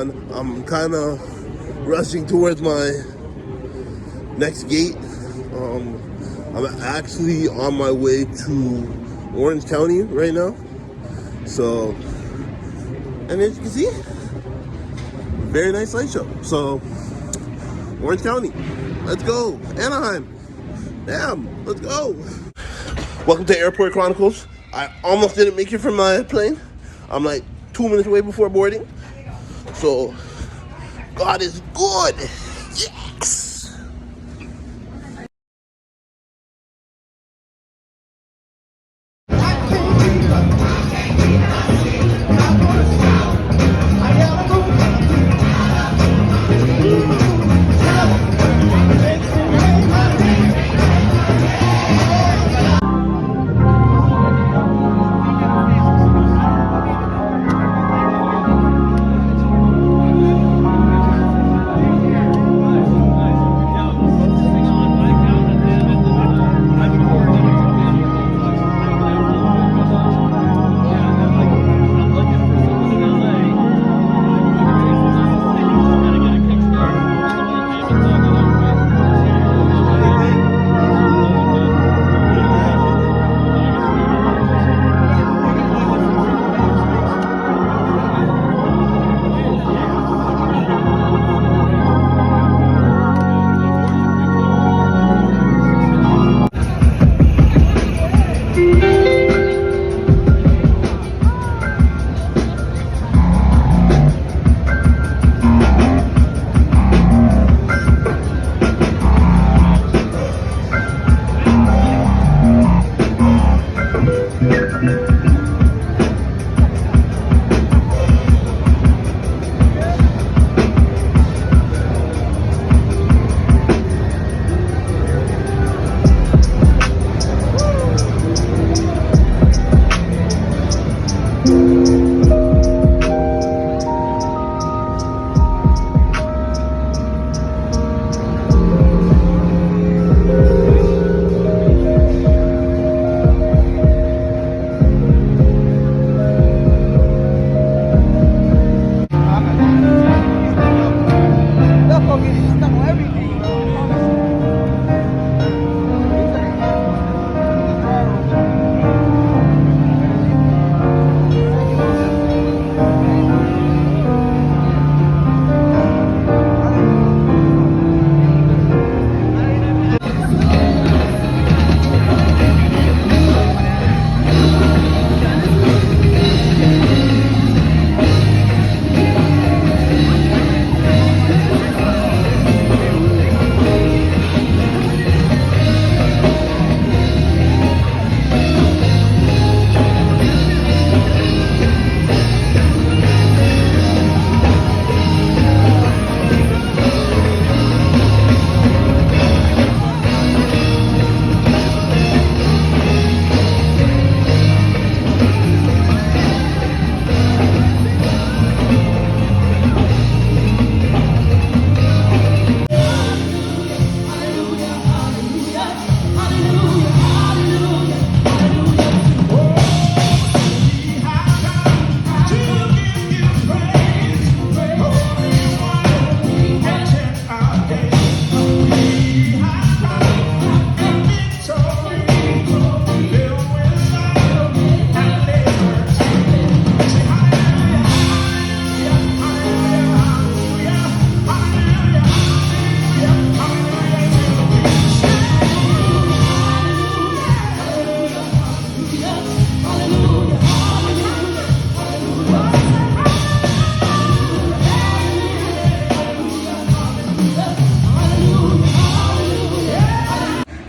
everyone. I'm kind of rushing towards my next gate. I'm actually on my way to Orange County right now. So, and as you can see, very nice light show. So, Orange County, let's go. Anaheim, damn, let's go. Welcome to Airport Chronicles. I almost didn't make it from my plane. I'm like 2 minutes away before boarding. So, God is good. Yes.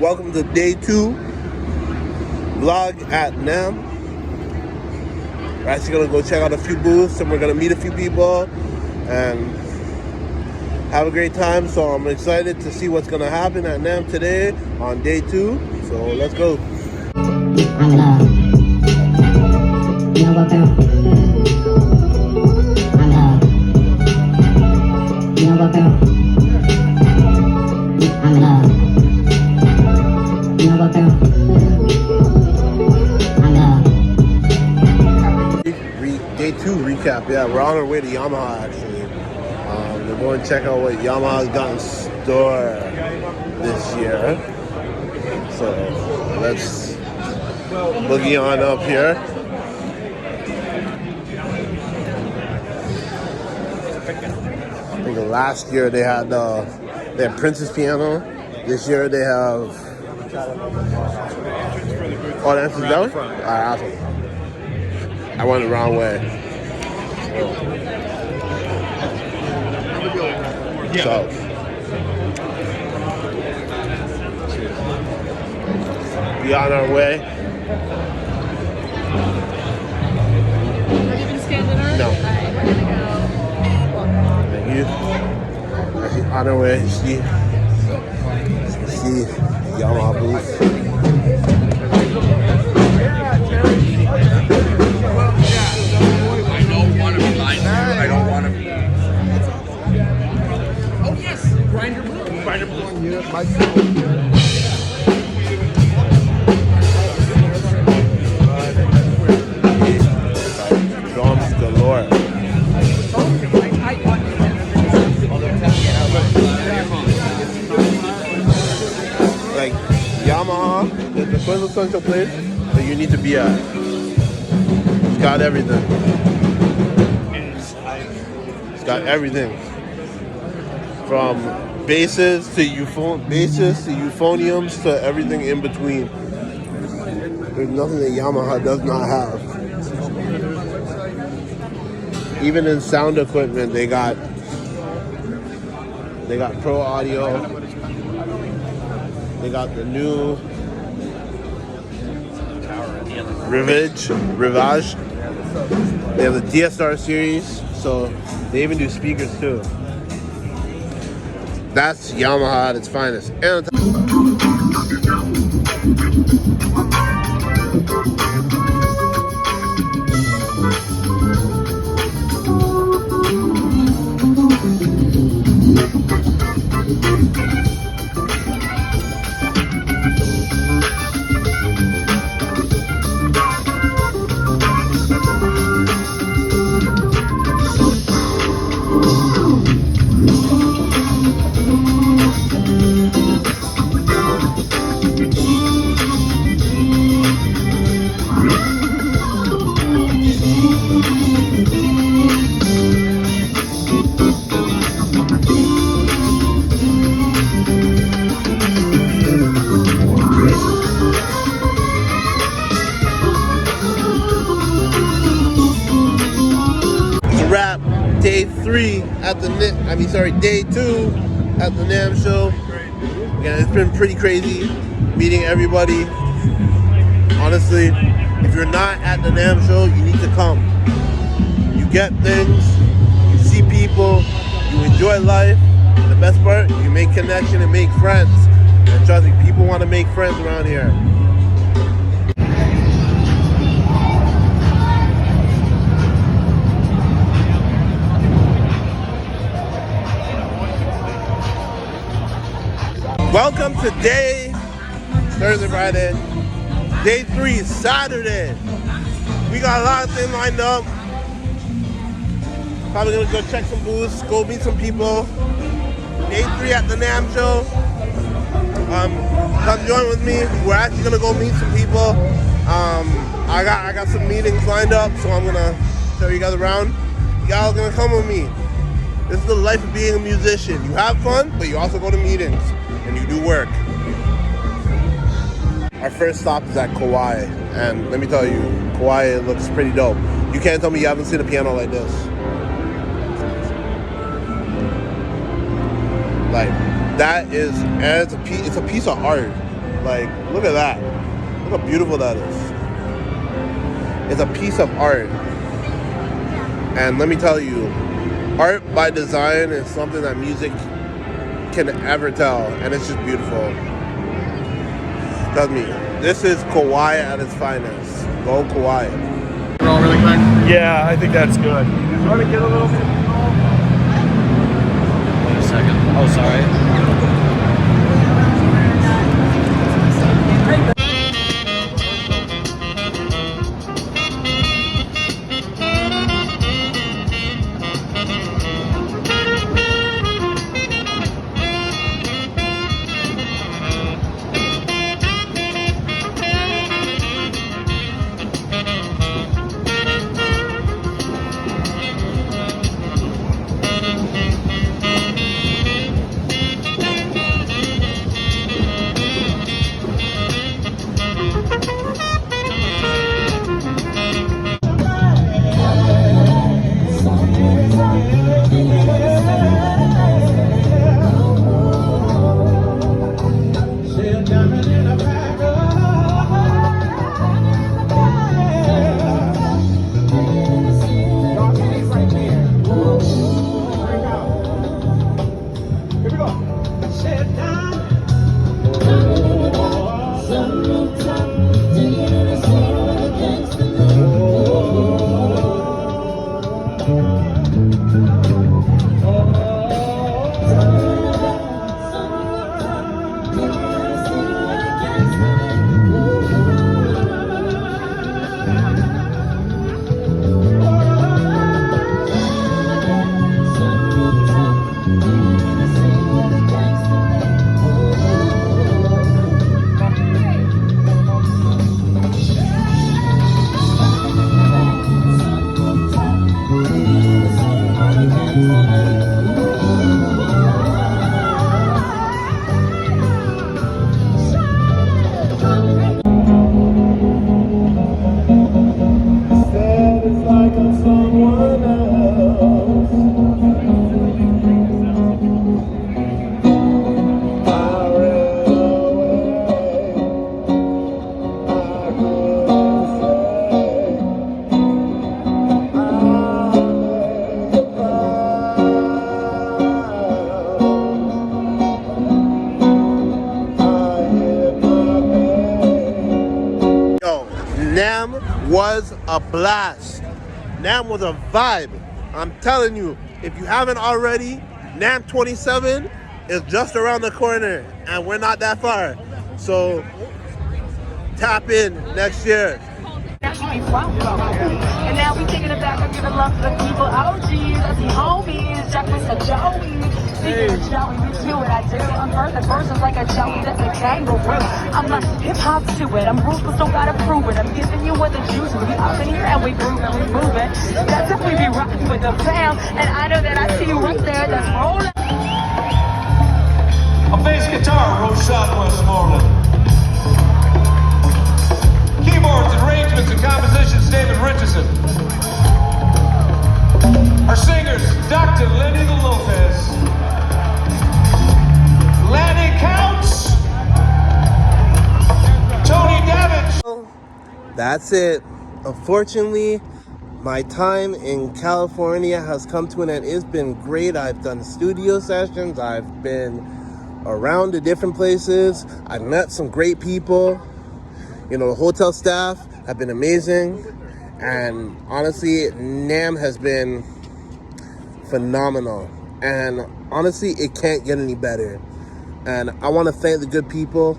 Welcome to day 2 vlog at NAMM. We're actually gonna go check out a few booths and we're gonna meet a few people and have a great time. So I'm excited to see what's gonna happen at NAMM today on day 2. So let's go. I'm in love. You know what, girl? I'm in love. You know what, girl? I'm in love. You know what, girl? I'm in love. Day 2 recap. Yeah, we're on our way to Yamaha actually. Go and check out what Yamaha's got in store this year. So let's boogie on up here. I think last year they had Prince's piano. This year they have. Oh, that's that one? Alright, awesome. I went the wrong way. So. We on our way. Have you been standing on? No. Alright, we're gonna go. Thank you. Actually, on our way. See Yamaha booth. I don't want to be lying to you. I don't want to be. Oh, yes. Grinder blue. Grinder blue. Drums galore. Like Yamaha is the quintessential place that you need to be at. It's got everything. It's got everything. From basses to euphoniums to everything in between. There's nothing that Yamaha does not have. Even in sound equipment, they got pro audio. They got the new Rivage. They have the DSR series, so they even do speakers too. That's Yamaha at its finest. And day 2 at the NAMM show. Yeah, it's been pretty crazy meeting everybody. Honestly, if you're not at the NAMM show, you need to come. You get things, you see people, you enjoy life, and the best part, you make connection and make friends. And trust me, people want to make friends around here. Welcome to Thursday, Friday, day 3, Saturday. We got a lot of things lined up. Probably gonna go check some booths, go meet some people. Day 3 at the NAMM show. Come join with me. We're actually gonna go meet some people. I got some meetings lined up, so I'm gonna show you guys around. Y'all are gonna come with me. This is the life of being a musician. You have fun, but you also go to meetings. And you do work. Our first stop is at Kauai, and let me tell you, Kauai looks pretty dope. You can't tell me you haven't seen a piano like this. Like that is, and it's a piece of art. Like look at that. Look how beautiful that is. It's a piece of art, and let me tell you, art by design is something that music can ever tell, and it's just beautiful. Trust me, this is Kauai at its finest. Go Kauai. Roll really quick. Yeah, I think that's good. Want to get a little bit? Wait a second. Oh, sorry. NAMM was a blast. NAMM was a vibe. I'm telling you, if you haven't already, NAMM 27 is just around the corner, and we're not that far. So tap in next year. And now we taking it back and giving love to the people. Oh geez, that's the homies, Jack Mr. Joey. Speaking of Joey, we do what I do. I'm birthing verses like a Joey, that's a kangaroo. I'm a hip hop to it. I'm ruthless, don't gotta prove it. I'm giving you what the juice. We up in here and we groove and we move it. That's if we be rocking with the fam. And I know that I see you right there. That's rolling. A bass guitar wrote Southwest Moreland. Keyboards, arrangements, and compositions, David Richardson. Our singers, Dr. Lenny the Lopez. Lanny Counts. Tony Davidge. That's it. Unfortunately, my time in California has come to an end. It's been great. I've done studio sessions. I've been around to different places. I've met some great people. You know, the hotel staff have been amazing. And honestly, NAMM has been phenomenal. And honestly, it can't get any better. And I want to thank the good people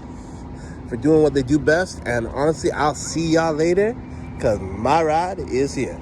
for doing what they do best. And honestly, I'll see y'all later, because my ride is here.